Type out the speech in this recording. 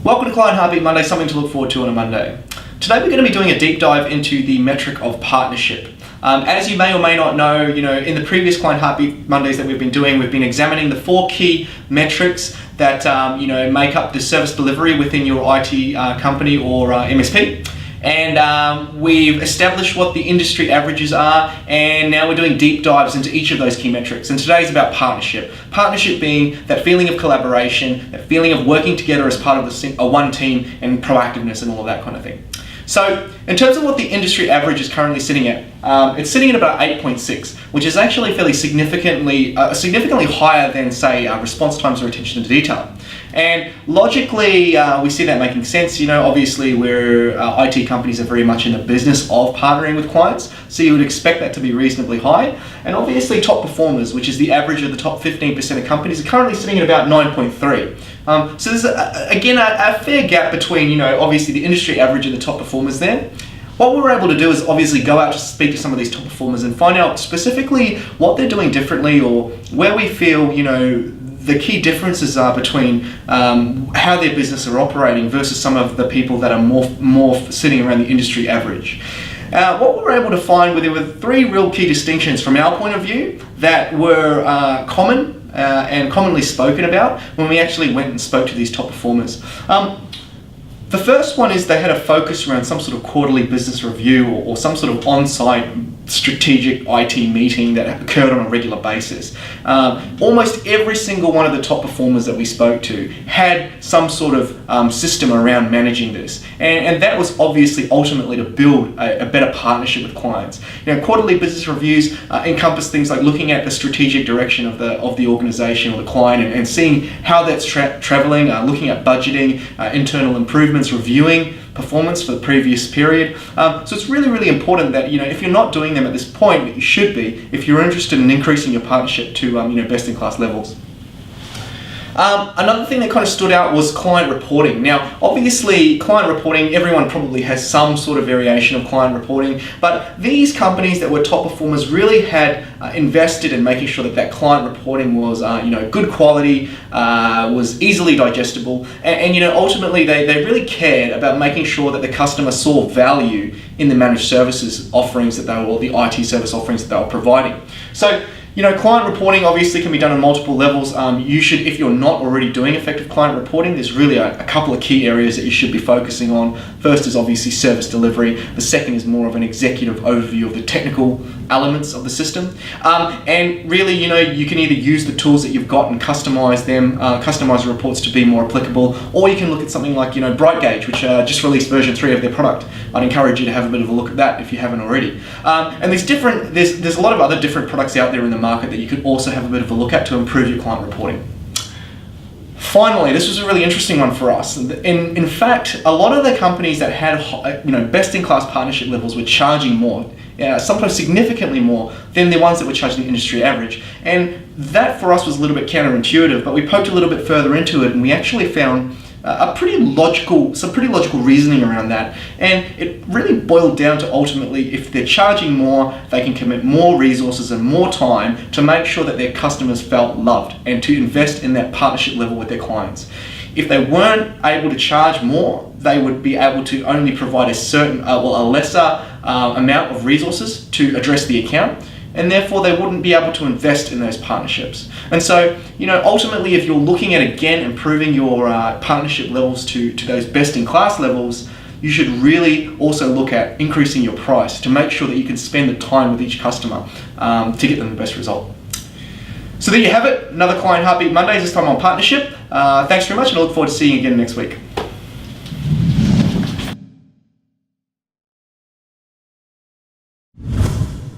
Welcome to Client Heartbeat Monday, something to look forward to on a Monday. Today we're going to be doing a deep dive into the metric of partnership. As you may or may not know, in the previous Client Heartbeat Mondays that we've been doing, we've been examining the 4 key metrics that make up the service delivery within your IT company or MSP. And we've established what the industry averages are, and now we're doing deep dives into each of those key metrics. And today's about partnership. Partnership being that feeling of collaboration, that feeling of working together as part of a one team, and proactiveness and all of that kind of thing. So in terms of what the industry average is currently sitting at, it's sitting at about 8.6, which is actually fairly significantly higher than, say, response times or attention to detail. And logically, we see that making sense. Obviously, IT companies are very much in the business of partnering with clients, so you would expect that to be reasonably high. And obviously, top performers, which is the average of the top 15% of companies, are currently sitting at about 9.3. So there's, again, a fair gap between, obviously the industry average and the top performers there. What we're able to do is obviously go out to speak to some of these top performers and find out specifically what they're doing differently, or where we feel, the key differences are between how their business are operating versus some of the people that are more sitting around the industry average. What we were able to find there were 3 real key distinctions from our point of view that were common and commonly spoken about when we actually went and spoke to these top performers. The first one is they had a focus around some sort of quarterly business review or some sort of on-site strategic IT meeting that occurred on a regular basis. Almost every single one of the top performers that we spoke to had some sort of system around managing this, and that was obviously ultimately to build a better partnership with clients. Quarterly business reviews encompass things like looking at the strategic direction of the organization or the client and seeing how that's traveling, looking at budgeting, internal improvements, reviewing performance for the previous period. So it's really, really important that if you're not doing them at this point, that you should be, if you're interested in increasing your partnership to best-in-class levels. Another thing that kind of stood out was client reporting. Now, obviously, client reporting, everyone probably has some sort of variation of client reporting, but these companies that were top performers really had invested in making sure that client reporting was, good quality, was easily digestible, and ultimately they really cared about making sure that the customer saw value in the managed services offerings that they were, or the IT service offerings that they were providing. So, client reporting obviously can be done on multiple levels. You should, if you're not already doing effective client reporting, there's really a couple of key areas that you should be focusing on. First is obviously service delivery. The second is more of an executive overview of the technical elements of the system. And really, you can either use the tools that you've got and customize them, customize the reports to be more applicable, or you can look at something like, BrightGauge, which just released version 3 of their product. I'd encourage you to have a bit of a look at that if you haven't already. And there's a lot of other different products out there in the market that you could also have a bit of a look at to improve your client reporting. Finally, this was a really interesting one for us. In fact, a lot of the companies that had best-in-class partnership levels were charging more, sometimes significantly more than the ones that were charging the industry average. And that for us was a little bit counterintuitive, but we poked a little bit further into it and we actually found some pretty logical reasoning around that. And it really boiled down to ultimately, if they're charging more, they can commit more resources and more time to make sure that their customers felt loved and to invest in that partnership level with their clients. If they weren't able to charge more, they would be able to only provide a lesser amount of resources to address the account, and therefore they wouldn't be able to invest in those partnerships. And so, ultimately, if you're looking at, again, improving your partnership levels to those best-in-class levels, you should really also look at increasing your price to make sure that you can spend the time with each customer to get them the best result. So there you have it, another Client Heartbeat Mondays, this time on partnership. Thanks very much, and I look forward to seeing you again next week.